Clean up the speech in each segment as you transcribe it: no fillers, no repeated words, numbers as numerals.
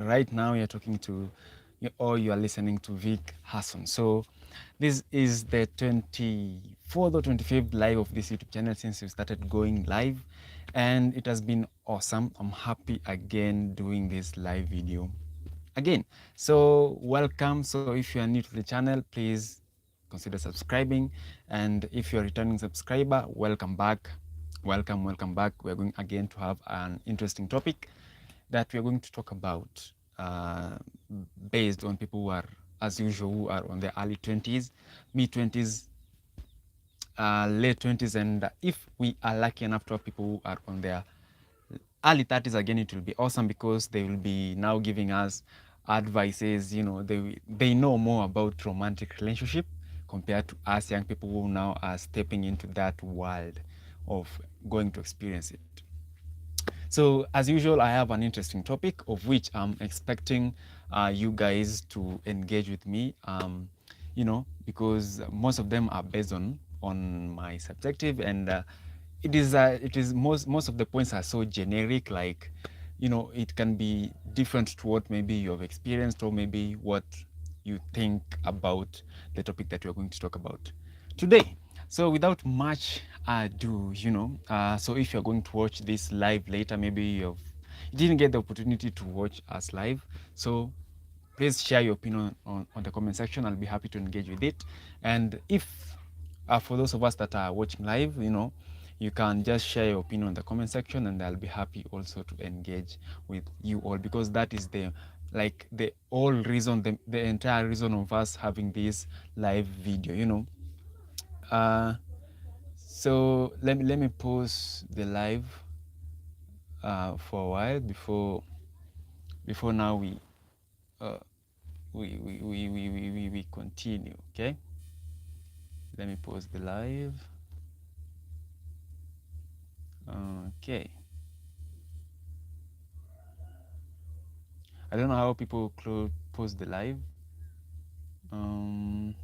right now you're talking to or you are listening to Vick Hason. So this is the 24th or 25th live of this YouTube channel since we started going live, and it has been awesome. I'm happy again doing this live video again. So welcome. So if you are new to the channel, please consider subscribing, and if you're a returning subscriber, welcome back. Welcome back. We're going again to have an interesting topic that we're going to talk about, based on people who are, as usual, who are on their early 20s, mid 20s, late 20s, and if we are lucky enough to have people who are on their early 30s, again, it will be awesome because they will be now giving us advices. They know more about romantic relationship compared to us young people who now are stepping into that world of going to experience it. So as usual, I have an interesting topic of which I'm expecting you guys to engage with me, because most of them are based on my subjective, and it is most of the points are so generic, like, it can be different to what maybe you have experienced or maybe what you think about the topic that we're going to talk about today. So without much ado, so if you're going to watch this live later, maybe you didn't get the opportunity to watch us live, so please share your opinion on the comment section. I'll be happy to engage with it. And if for those of us that are watching live, you can just share your opinion in the comment section, and I'll be happy also to engage with you all, because that is the whole reason, the entire reason of us having this live video. uh so let me pause the live for a while before now uh, we continue. Okay, let me pause the live. Okay, I don't know how people pause the live. um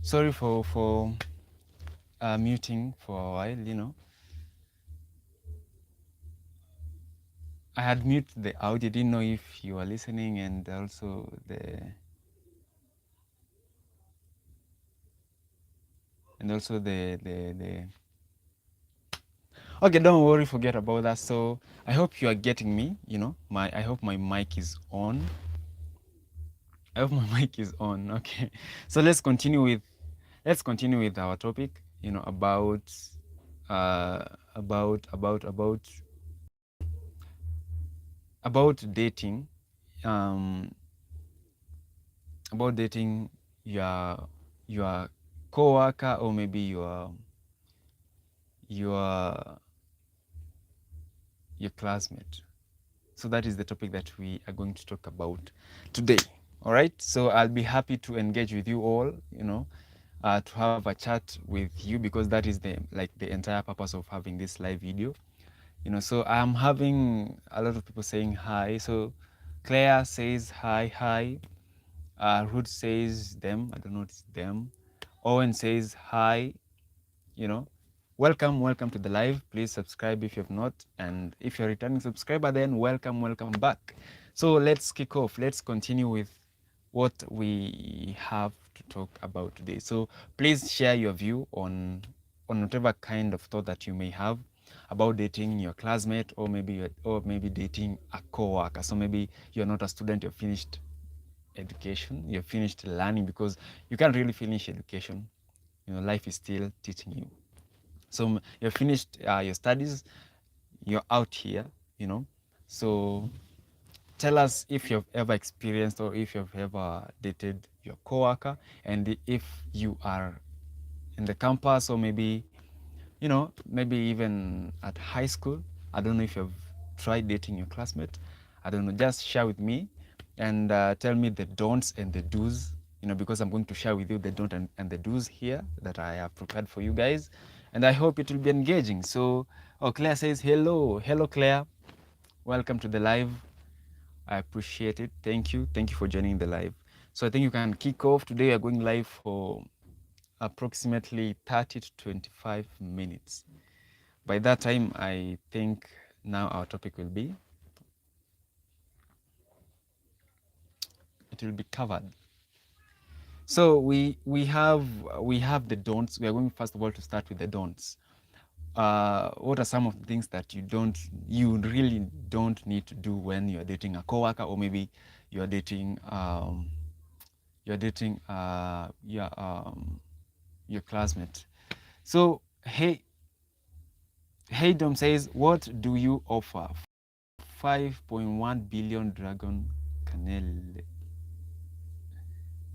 Sorry for muting for a while. I had muted the audio, didn't know if you were listening, and also the okay, don't worry, forget about that. So I hope you are getting me. I hope my mic is on. I hope my mic is on. Okay, so let's continue with our topic. Uh, about about about about dating, um, about dating your coworker, or maybe your your classmate. So that is the topic that we are going to talk about today. All right. So I'll be happy to engage with you all. To have a chat with you, because that is the entire purpose of having this live video. So I'm having a lot of people saying hi. So Claire says hi, hi. Ruth says them. I don't know what it's them. Owen says hi. You know, welcome to the live. Please subscribe if you have not, and if you're a returning subscriber, then welcome back. So let's kick off. Let's continue with what we have to talk about today. So please share your view on whatever kind of thought that you may have about dating your classmate, or maybe dating a co-worker. So maybe you're not a student, you're finished education, you're finished learning, because you can't really finish education. You know, life is still teaching you. So you're finished your studies, you're out here, you know. So tell us if you've ever experienced or if you've ever dated your coworker, and if you are in the campus, or maybe, you know, maybe even at high school. I don't know if you've tried dating your classmate. I don't know. Just share with me and tell me the don'ts and the do's, you know, because I'm going to share with you the don't and the do's here that I have prepared for you guys. And I hope it will be engaging. So, oh, Claire says, hello. Hello, Claire. Welcome to the live. I appreciate it. Thank you. Thank you for joining the live. So I think you can kick off. Today we are going live for approximately 30 to 25 minutes. By that time, I think now our topic will be, it will be covered. So we have the don'ts. We are going first of all to start with the don'ts. What are some of the things that you really don't need to do when you're dating a coworker, or maybe you're dating your classmate. So hey Dom says, what do you offer? 5.1 billion dragon canele.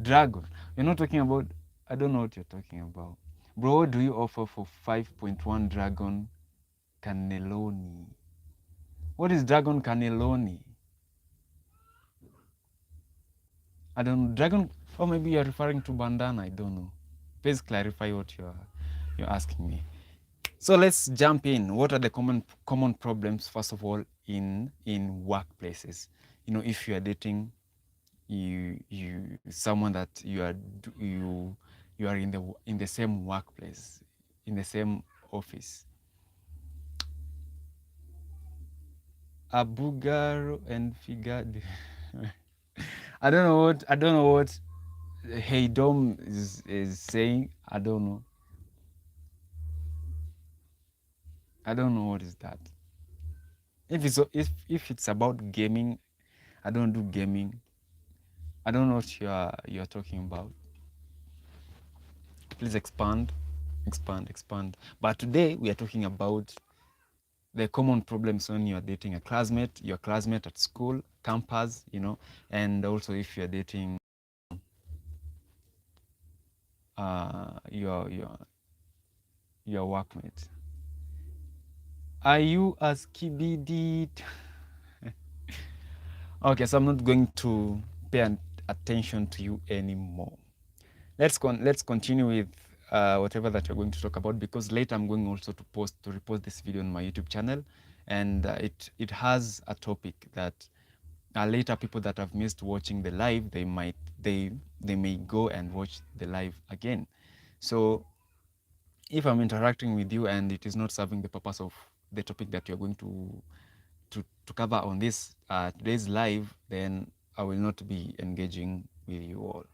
Dragon. You're not talking about, I don't know what you're talking about. Bro, what do you offer for 5.1 dragon cannelloni? What is dragon cannelloni? I don't know. Dragon, or maybe you're referring to bandana, I don't know. Please clarify what you're asking me. So let's jump in. What are the common problems, first of all, in workplaces? You know, if you are dating someone that you are in the same workplace, in the same office. Abugaro and Figad. I don't know what Hey Dom is saying. I don't know. I don't know what is that. If it's about gaming, I don't do gaming. I don't know what you're talking about. Please expand. But today we are talking about the common problems when you're dating your classmate at school, campus, you know, and also if you're dating your workmate. Are you as KBD? Okay, so I'm not going to pay attention to you anymore. Let's continue with whatever that you're going to talk about, because later I'm going also to repost this video on my YouTube channel, and it has a topic that later people that have missed watching the live, they may go and watch the live again. So if I'm interacting with you and it is not serving the purpose of the topic that you're going to cover on this today's live, then I will not be engaging with you all.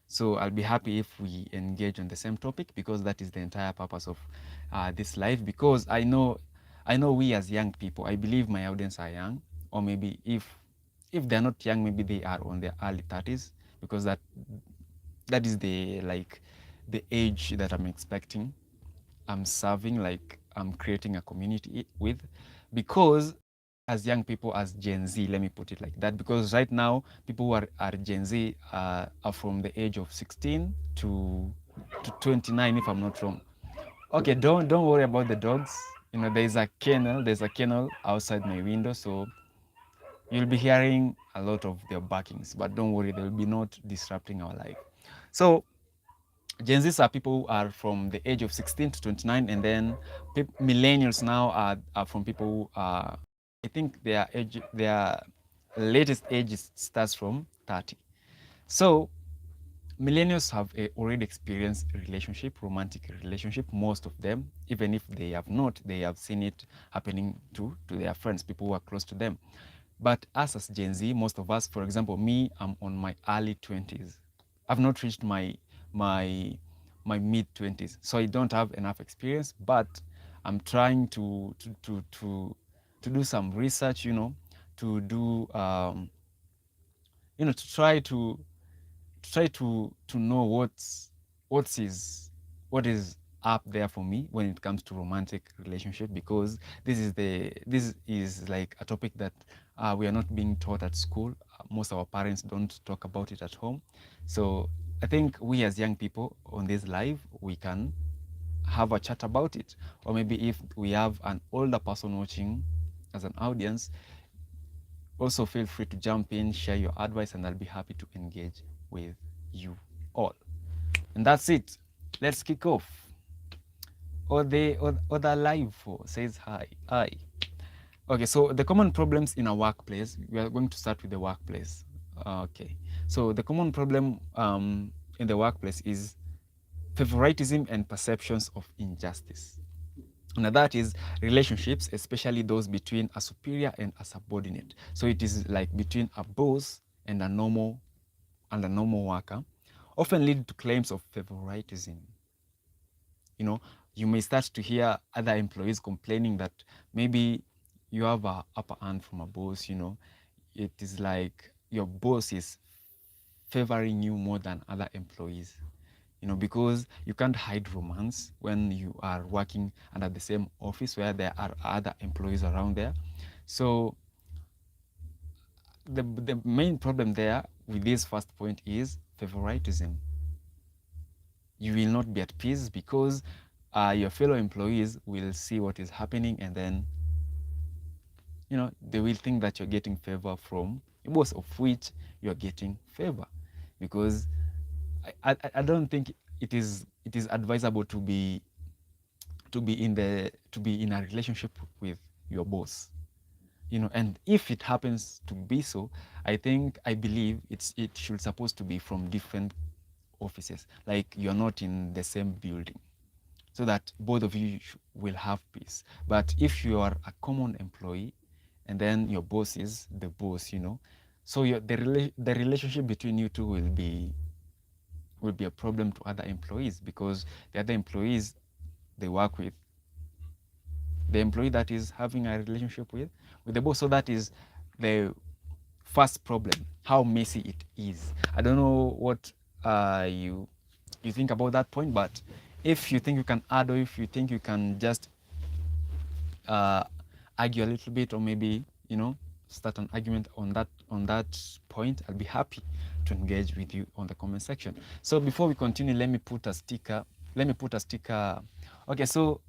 So I'll be happy if we engage on the same topic, because that is the entire purpose of this live. Because I know we as young people, I believe my audience are young, or maybe if they're not young, maybe they are on their early 30s, because that is the age that I'm expecting, I'm serving, like I'm creating a community with, because as young people, as Gen Z, let me put it like that, because right now people who are Gen Z are from the age of 16 to 29, if I'm not wrong. Okay, don't worry about the dogs. You know, there's a kennel outside my window, so you'll be hearing a lot of their barkings, but don't worry, they will be not disrupting our life. So Gen Zs are people who are from the age of 16 to 29, and then millennials now are from people who are, I think their age, their latest age starts from 30. So millennials have already experienced relationship, romantic relationship, most of them. Even if they have not, they have seen it happening to their friends, people who are close to them. But us as Gen Z, most of us, for example, me, I'm on my early 20s. I've not reached my my mid 20s, so I don't have enough experience. But I'm trying to do some research, to do to try to know what's is what is up there for me when it comes to romantic relationship, because this is like a topic that we are not being taught at school. Most of our parents don't talk about it at home. So I think we as young people on this live, we can have a chat about it. Or maybe if we have an older person watching as an audience, also feel free to jump in, share your advice, and I'll be happy to engage with you all. And that's it. Let's kick off. Other live for says hi. Hi. Okay, so the common problems in a workplace. We are going to start with the workplace. Okay. So the common problem in the workplace is favoritism and perceptions of injustice. Now that is relationships, especially those between a superior and a subordinate. So it is like between a boss and a normal worker, often lead to claims of favoritism. You know, you may start to hear other employees complaining that maybe you have a upper hand from a boss. It is like your boss is favoring you more than other employees. Because you can't hide romance when you are working under the same office where there are other employees around there. So the main problem there with this first point is favoritism. You will not be at peace because your fellow employees will see what is happening, and then they will think that you're getting favor from your boss, of which you're getting favor. Because I don't think it is advisable to be in a relationship with your boss. And if it happens to be so, I believe it should supposed to be from different offices, like you're not in the same building, so that both of you will have peace. But if you are a common employee and then your boss is the boss, so the relationship between you two will be a problem to other employees, because the other employees, they work with the employee that is having a relationship with the boss. So that is the first problem, how messy it is. I don't know what you think about that point, but if you think you can add, or if you think you can just uh, argue a little bit, or maybe start an argument on that point, I'll be happy to engage with you on the comment section. So before we continue, let me put a sticker. Okay, so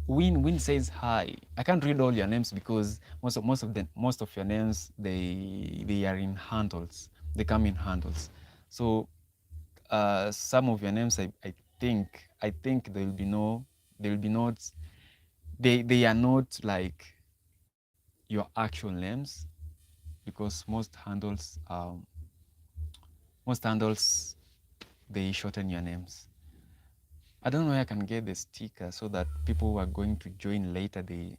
Win says hi. I can't read all your names because most of your names, they are in handles. They come in handles. So some of your names, I think there will be not, they are not like your actual names, because most handles they shorten your names. I don't know where I can get the sticker so that people who are going to join later, they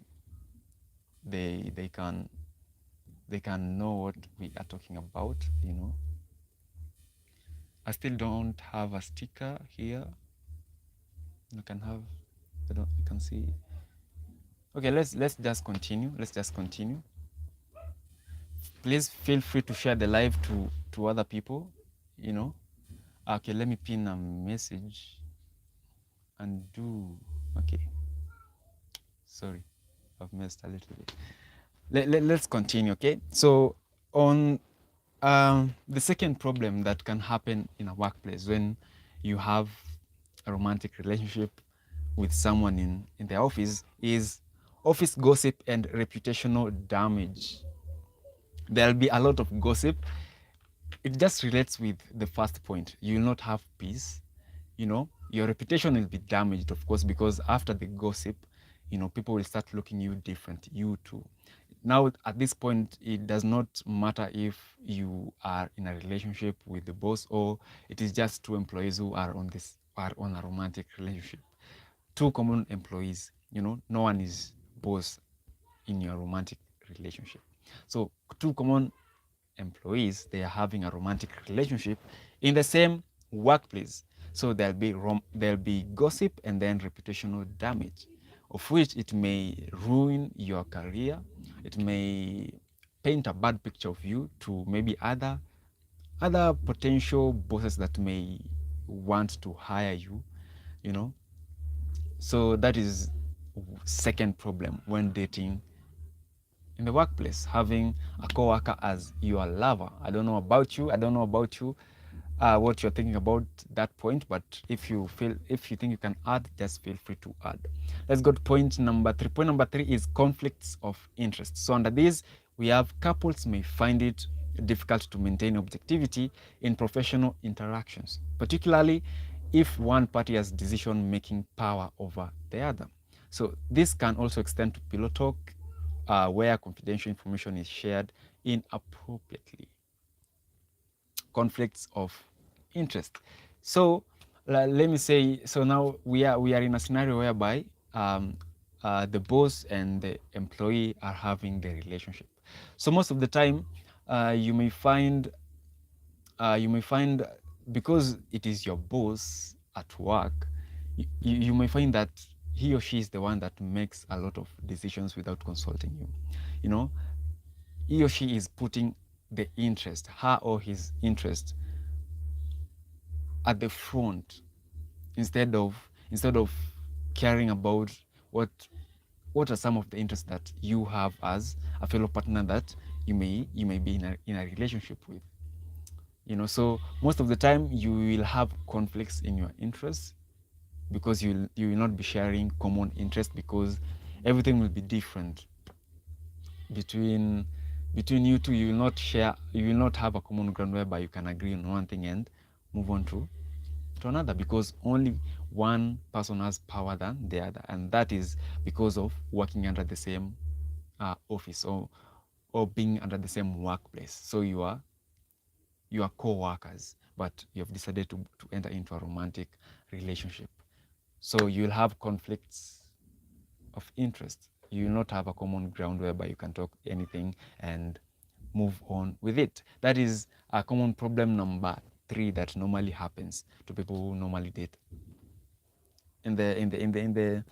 can know what we are talking about. I still don't have a sticker here. You can have. I can see. Okay, let's just continue. Please feel free to share the live to other people. Okay, let me pin a message and do. Okay, sorry, I've messed a little bit. Let's continue. Okay, so on the second problem that can happen in a workplace when you have a romantic relationship with someone in the office is office gossip and reputational damage. There'll be a lot of gossip. It just relates with the first point. You will not have peace. Your reputation will be damaged, of course, because after the gossip, people will start looking you different. You too. now at this point, it does not matter if you are in a relationship with the boss or it is just two employees who are on a romantic relationship. Two common employees, no one is boss in your romantic relationship. So two common employees, they are having a romantic relationship in the same workplace. So there'll be gossip and then reputational damage, of which it may ruin your career. It may paint a bad picture of you to maybe other potential bosses that may want to hire you, you know. So that is second problem when dating in the workplace, having a coworker as your lover. I don't know about you. I don't know about you, what you're thinking about that point. But if you think you can add, just feel free to add. Let's go to point number 3. Point number 3 is conflicts of interest. So under this, we have couples may find it difficult to maintain objectivity in professional interactions, particularly if one party has decision-making power over the other. So this can also extend to pillow talk, where confidential information is shared inappropriately. Conflicts of interest. So let me say, so now we are in a scenario whereby the boss and the employee are having the relationship. So most of the time, you may find because it is your boss at work, you may find that he or she is the one that makes a lot of decisions without consulting you. You know, he or she is putting the interest, her or his interest, at the front instead of caring about what what are some of the interests that you have as a fellow partner that you may be in a relationship with. So most of the time you will have conflicts in your interests because you will not be sharing common interests, because everything will be different between you two. You will not have a common ground whereby you can agree on one thing and move on to another, because only one person has power than the other, and that is because of working under the same office, or being under the same workplace. So you are co-workers, but you have decided to enter into a romantic relationship. So you'll have conflicts of interest. You will not have a common ground whereby you can talk anything and move on with it. That is a common problem number 3 that normally happens to people who normally date in the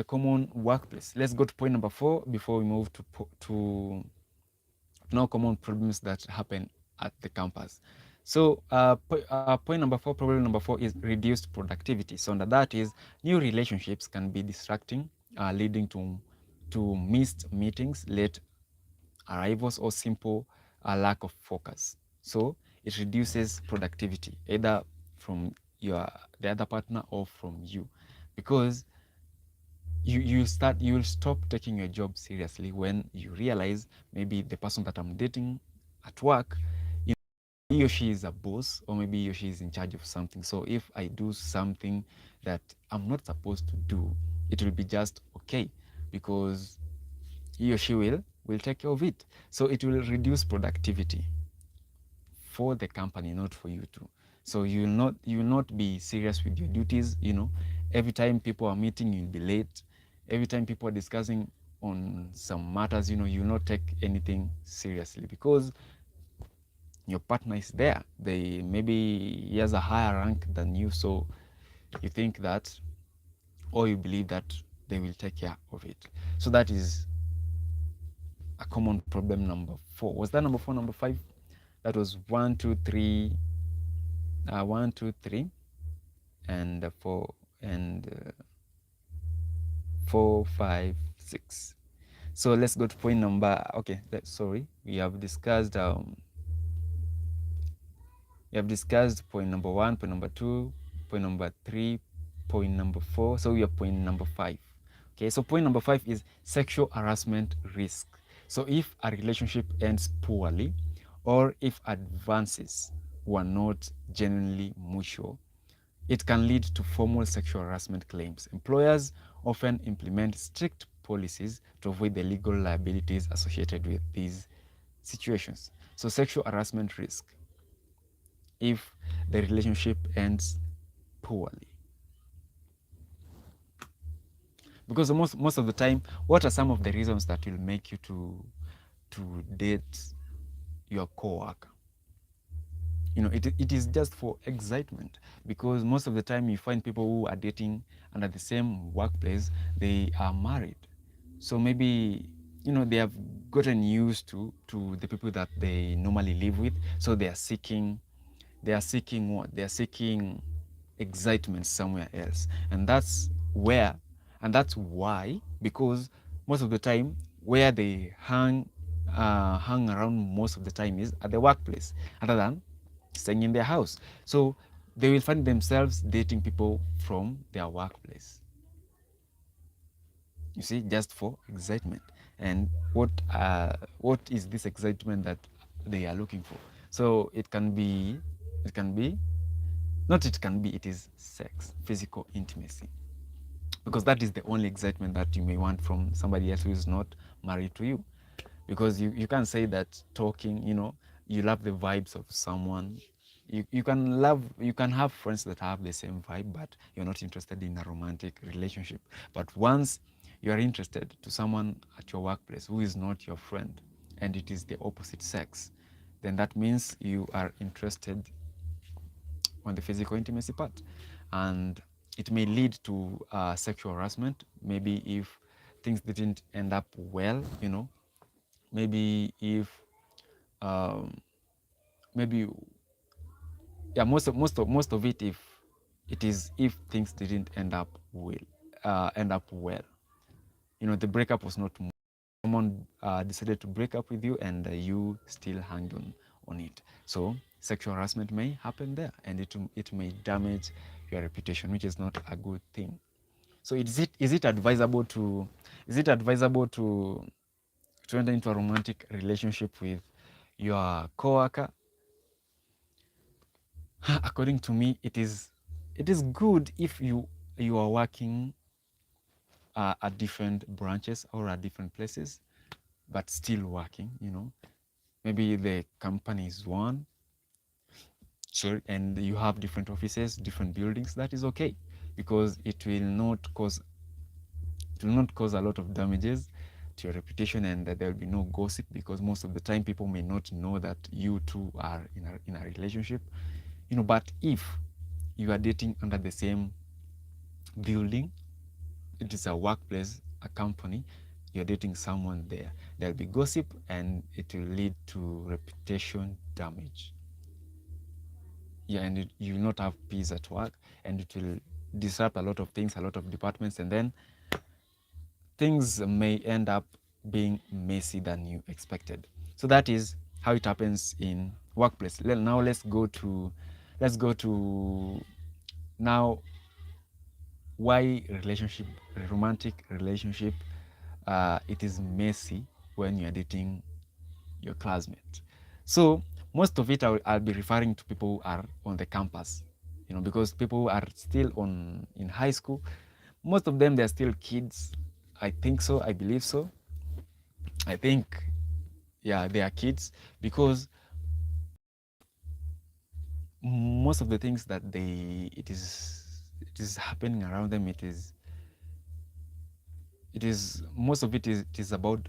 common workplace. Let's go to point number 4 before we move to no common problems that happen at the campus. So point number 4, problem number 4 is reduced productivity. So under that is new relationships can be distracting, leading to missed meetings, late arrivals, or simple lack of focus. So it reduces productivity, either from the other partner or from you, because you will stop taking your job seriously when you realize maybe the person that I'm dating at work, he or she is a boss, or maybe he or she is in charge of something. So if I do something that I'm not supposed to do, it will be just okay, because he or she will take care of it. So it will reduce productivity for the company, not for you too. So you will not be serious with your duties. Every time people are meeting, you'll be late. Every time people are discussing on some matters, you'll not take anything seriously, because your partner is there. Maybe he has a higher rank than you, so you think that, or you believe that they will take care of it. So that is a common problem number 4. Was that number 4, number 5? That was 1, 2, 3, 1, 2, 3, and 4, and 4, 5, 6. So let's go to point number. Okay, sorry, we have discussed point number 1, point number 2, point number 3, point number 4. So we have point number 5. Okay, so point number 5 is sexual harassment risk. So if a relationship ends poorly, or if advances were not genuinely mutual, it can lead to formal sexual harassment claims. Employers often implement strict policies to avoid the legal liabilities associated with these situations. So sexual harassment risk if the relationship ends poorly. Because most of the time, what are some of the reasons that will make you to date your coworker? You know, it is just for excitement, because most of the time you find people who are dating under the same workplace, they are married. So maybe, you know, they have gotten used to the people that they normally live with. So they are seeking what? They are seeking excitement somewhere else. And that's why, because most of the time where they hang around most of the time is at the workplace, other than staying in their house. So they will find themselves dating people from their workplace. You see, just for excitement. And what is this excitement that they are looking for? So it can be, not it can be, it is sex, physical intimacy. Because that is the only excitement that you may want from somebody else who is not married to you. Because you can't say that talking, you know, you love the vibes of someone. You can have friends that have the same vibe, but you're not interested in a romantic relationship. But once you are interested to someone at your workplace who is not your friend, and it is the opposite sex, then that means you are interested on the physical intimacy part. And it may lead to sexual harassment, maybe if things didn't end up well, you know, maybe if um, maybe yeah, most of it, if it is, if things didn't end up well, you know, the breakup was not, someone decided to break up with you, and you still hang on it. So sexual harassment may happen there, and it may damage your reputation, which is not a good thing. So is it advisable to enter into a romantic relationship with your coworker? According to me, it is good if you are working at different branches or at different places, but still working. You know, maybe the company is one, so, and you have different offices, different buildings. That is okay, because it will not cause a lot of damages to your reputation, and that there will be no gossip, because most of the time people may not know that you two are in a relationship, you know. But if you are dating under the same building, it is a workplace, a company, you're dating someone there, there'll be gossip, and it will lead to reputation damage. Yeah, and you will not have peace at work, and it will disrupt a lot of things, a lot of departments, and then things may end up being messy than you expected. So that is how it happens in workplace. Now let's go to now why romantic relationship, it is messy when you're dating your classmate. So most of it I'll be referring to people who are on the campus, you know, because people who are still in high school, most of them, they're still kids. I think so. I believe so. I think, yeah, they are kids, because most of the things that it is happening around them, it is most of it is about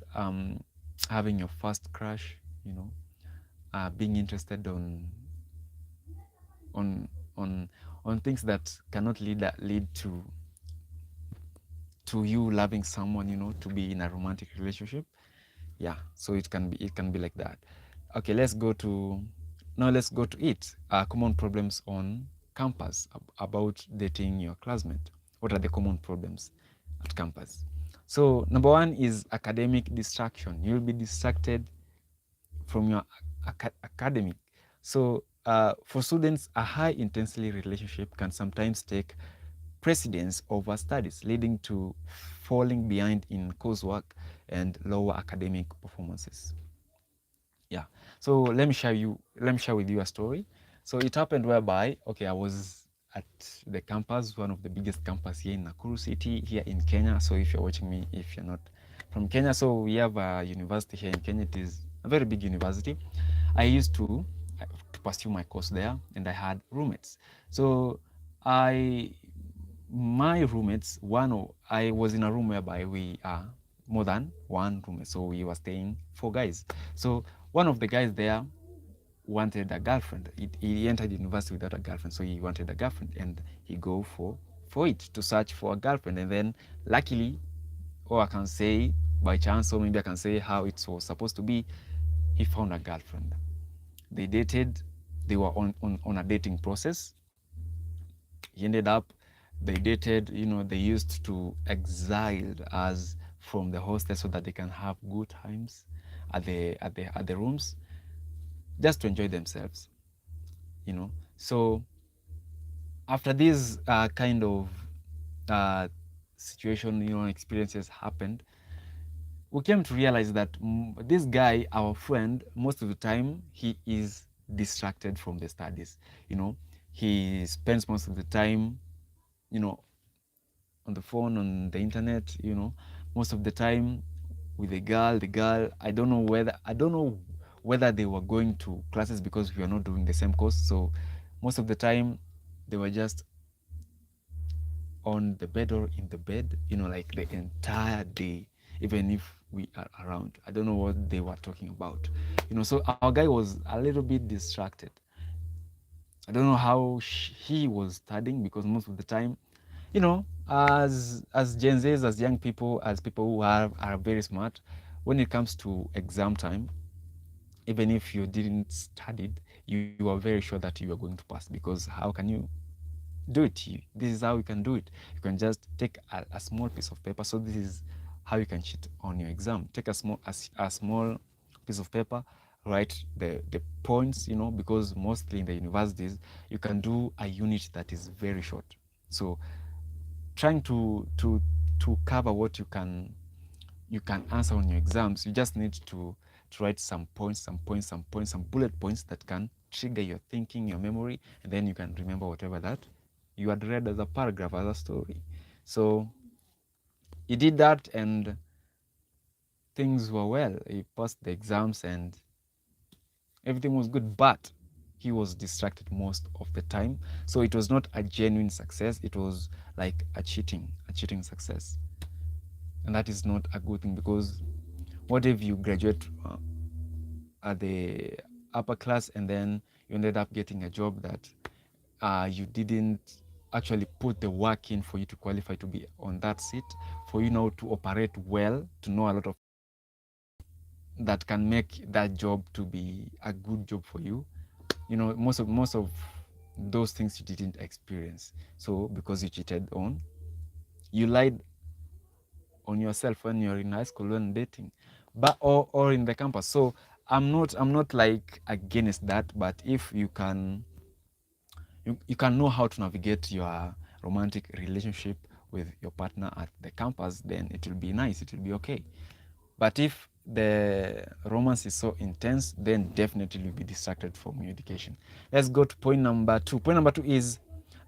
having your first crush, you know, being interested on on on things that cannot lead to you loving someone, you know, to be in a romantic relationship. Yeah, so it can be like that. Okay, let's go to it. Common problems on campus about dating your classmate. What are the common problems at campus? So number one is academic distraction. You'll be distracted from your academic. So for students, a high intensity relationship can sometimes take precedence over studies, leading to falling behind in coursework and lower academic performances. Yeah. So let me share with you a story. So it happened whereby, okay, I was at the campus, one of the biggest campus here in Nakuru City, here in Kenya. So if you're watching me, if you're not from Kenya, so we have a university here in Kenya. It is a very big university. I used to pursue my course there, and I had roommates. So I my roommates, I was in a room whereby we are more than one roommate. So we were staying four guys. So one of the guys there wanted a girlfriend. He entered university without a girlfriend, so he wanted a girlfriend, and he go for it to search for a girlfriend. And then luckily, or I can say by chance, or maybe I can say how it was supposed to be, he found a girlfriend. They dated. They were on a dating process. He ended up, they dated, they used to exile us from the hostel so that they can have good times at the rooms, just to enjoy themselves. So after this kind of situation, experiences happened, we came to realize that this guy, our friend, most of the time he is distracted from the studies. He spends most of the time, you know, on the phone, on the internet, most of the time with the girl. I don't know whether they were going to classes, because we are not doing the same course. So most of the time they were just on the bed or in the bed, like the entire day, even if we are around. I don't know what they were talking about. So our guy was a little bit distracted. I don't know how he was studying, because most of the time, as Gen Zs, as young people, as people who are very smart, when it comes to exam time, even if you didn't study, you are very sure that you are going to pass, because how can you do it? This is how you can do it. You can just take a small piece of paper. So this is how you can cheat on your exam. Take a small piece of paper, write the points, because mostly in the universities you can do a unit that is very short. So trying to cover what you can answer on your exams, you just need to write some points, some bullet points that can trigger your thinking, your memory, and then you can remember whatever that you had read as a paragraph, as a story. So he did that, and things were well. He passed the exams, and everything was good, but he was distracted most of the time. So it was not a genuine success. It was like a cheating success. And that is not a good thing, because what if you graduate at the upper class, and then you ended up getting a job that you didn't actually put the work in for you to qualify to be on that seat, for you now to operate well, to know a lot of that can make that job to be a good job for you. Most of those things you didn't experience. So because you cheated on, you lied on yourself when you're in high school, when dating, but or in the campus. So I'm not like against that, but if you can know how to navigate your romantic relationship with your partner at the campus, then it will be nice, it will be okay. But if the romance is so intense, then definitely you'll be distracted from your education. Let's go to point number two. Point number two is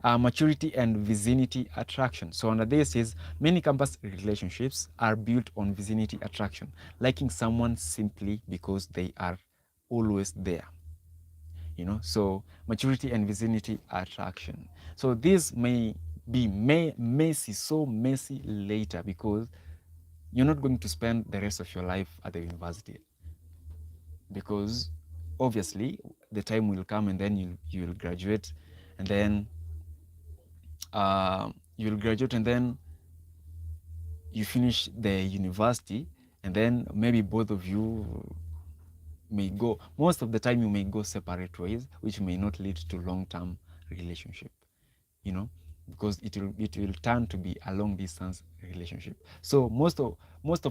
maturity and vicinity attraction. So under this is, many campus relationships are built on vicinity attraction, liking someone simply because they are always there. So maturity and vicinity attraction. So this may be messy, so messy later, because you're not going to spend the rest of your life at the university, because obviously the time will come, and then you'll graduate, and then you finish the university, and then maybe both of you may go, most of the time you may go separate ways, which may not lead to long-term relationship, because it will turn to be a long distance relationship. So most of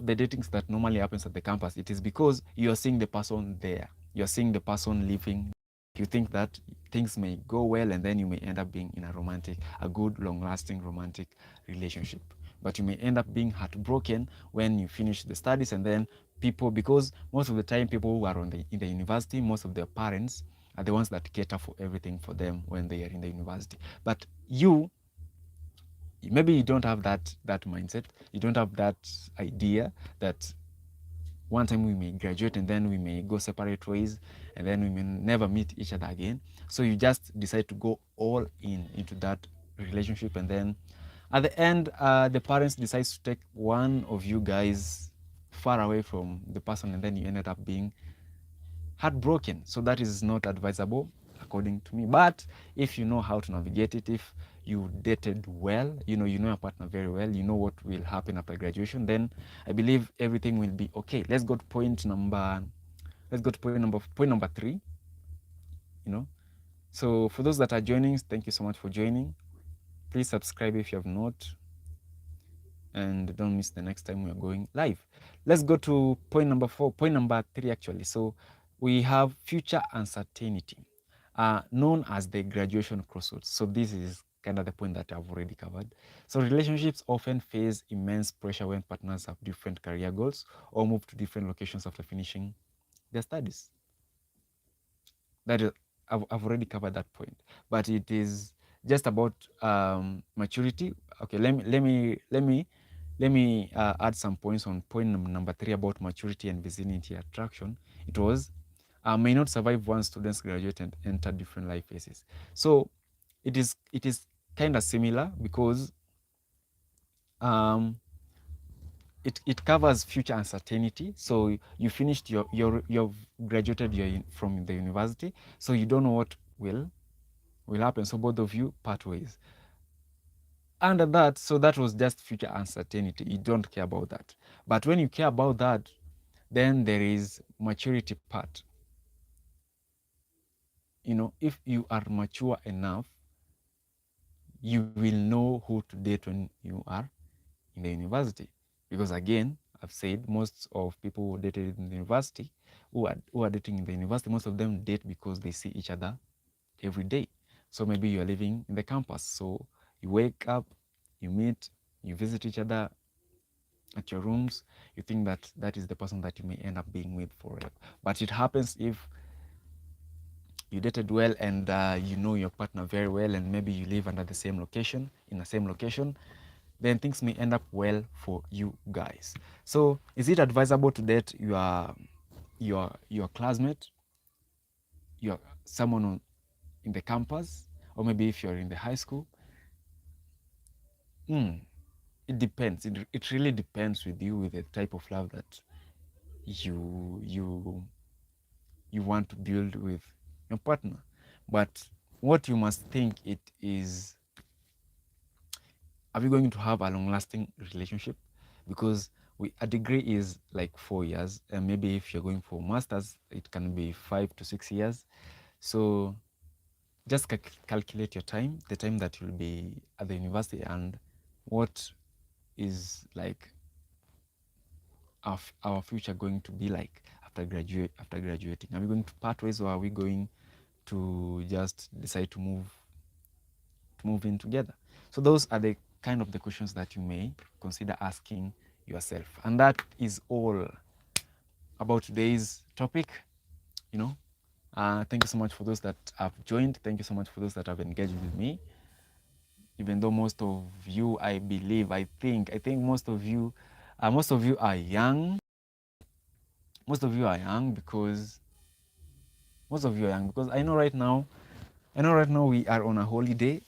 the datings that normally happens at the campus, it is because you are seeing the person there, you're seeing the person living. You think that things may go well, and then you may end up being in a good long-lasting romantic relationship, but you may end up being heartbroken when you finish the studies. And then because most of the time people who are in the university, most of their parents are the ones that cater for everything for them when they are in the university. But you, maybe you don't have that mindset. You don't have that idea that one time we may graduate and then we may go separate ways and then we may never meet each other again. So you just decide to go all in into that relationship, and then at the end, the parents decide to take one of you guys far away from the person, and then you ended up being heartbroken. So that is not advisable according to me. But if you know how to navigate it, if you dated well, you know your partner very well, you know what will happen after graduation, then I believe everything will be okay. Let's go to point number 3. You know, so for those that are joining, thank you so much for joining. Please subscribe if you have not, and don't miss the next time we are going live. Let's go to point number 4, point number 3 actually. So we have future uncertainty, known as the graduation crossroads. So this is kind of the point that I've already covered. So relationships often face immense pressure when partners have different career goals or move to different locations after finishing their studies. That is, I've already covered that point, but it is just about maturity. Okay, let me add some points on point number 3 about maturity and vicinity attraction. It was may not survive once students graduate and enter different life phases. So it is kind of similar because it covers future uncertainty. So you finished you've graduated from the university, so you don't know what will happen. So both of you part ways. Under that, so that was just future uncertainty. You don't care about that. But when you care about that, then there is maturity part. You know, if you are mature enough, you will know who to date when you are in the university. Because again, I've said most of people who dated in the university, who are dating in the university, most of them date because they see each other every day. So maybe you're living in the campus. So you wake up, you meet, you visit each other at your rooms. You think that that is the person that you may end up being with forever. But it happens if you dated well and you know your partner very well, and maybe you live under the same location, in the same location, then things may end up well for you guys. So is it advisable to date your classmate, your someone in the campus, or maybe if you're in the high school? It depends. It really depends with you, with the type of love that you want to build with your partner. But what you must think it is, are we going to have a long-lasting relationship? Because a degree is like 4 years, and maybe if you're going for masters, it can be 5 to 6 years. So just calculate your time, the time that you'll be at the university, and what is like our future going to be like after graduating. Are we going to part ways, or are we going to just decide to move in together? So those are the kind of the questions that you may consider asking yourself. And that is all about today's topic. You know, thank you so much for those that have joined. Thank you so much for those that have engaged with me. Even though most of you, I think most of you are young. Most of you are young because I know right now we are on a holiday.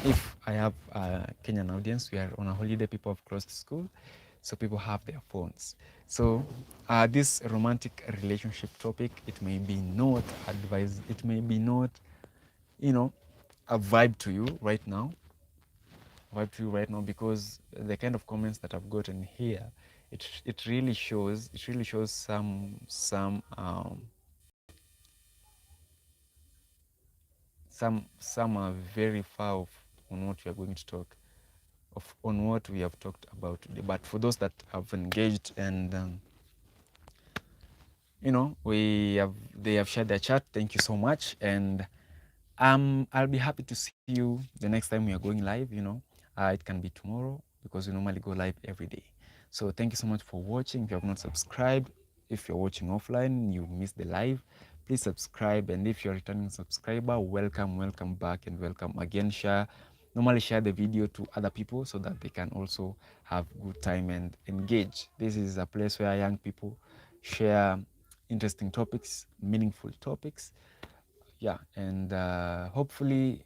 If I have a Kenyan audience, we are on a holiday. People have closed school, so people have their phones. So this romantic relationship topic, it may be not advised, it may be not, a vibe to you right now. Because the kind of comments that I've gotten here, it really shows some are very far off on what we are going to talk on what we have talked about today. But for those that have engaged and they have shared their chat, thank you so much. And I'll be happy to see you the next time we are going live. It can be tomorrow because we normally go live every day. So thank you so much for watching. If you have not subscribed, if you're watching offline, you missed the live, please subscribe. And if you're a returning subscriber, welcome back and welcome again. Normally share the video to other people so that they can also have good time and engage. This is a place where young people share interesting topics, meaningful topics. Yeah, and hopefully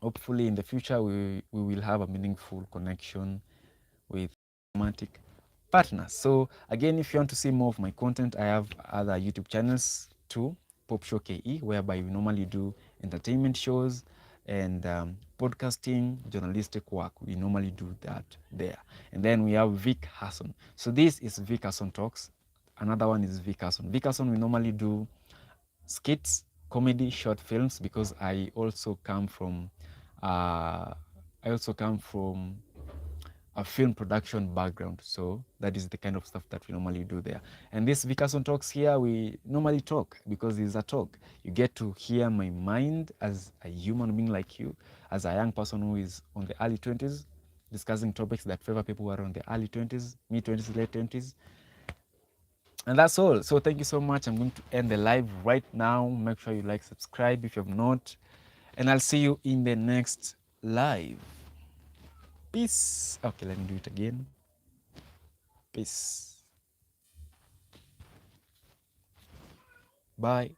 in the future we will have a meaningful connection with romantic partners. So again, if you want to see more of my content, I have other YouTube channels too, Pop Show KE, whereby we normally do entertainment shows and podcasting, journalistic work. We normally do that there. And then we have Vick Hason. So this is Vick Hason Talks. Another one is Vick Hason. Vick Hason, we normally do skits, comedy, short films, because I also come from a film production background. So that is the kind of stuff that we normally do there. And this Vick Hason Talks here, we normally talk because it's a talk. You get to hear my mind as a human being like you, as a young person who is on the early 20s, discussing topics that favor people who are on the early 20s, mid 20s, late 20s. And that's all. So thank you so much. I'm going to end the live right now. Make sure you like, subscribe if you have not. And I'll see you in the next live. Peace. Okay, let me do it again. Peace. Bye.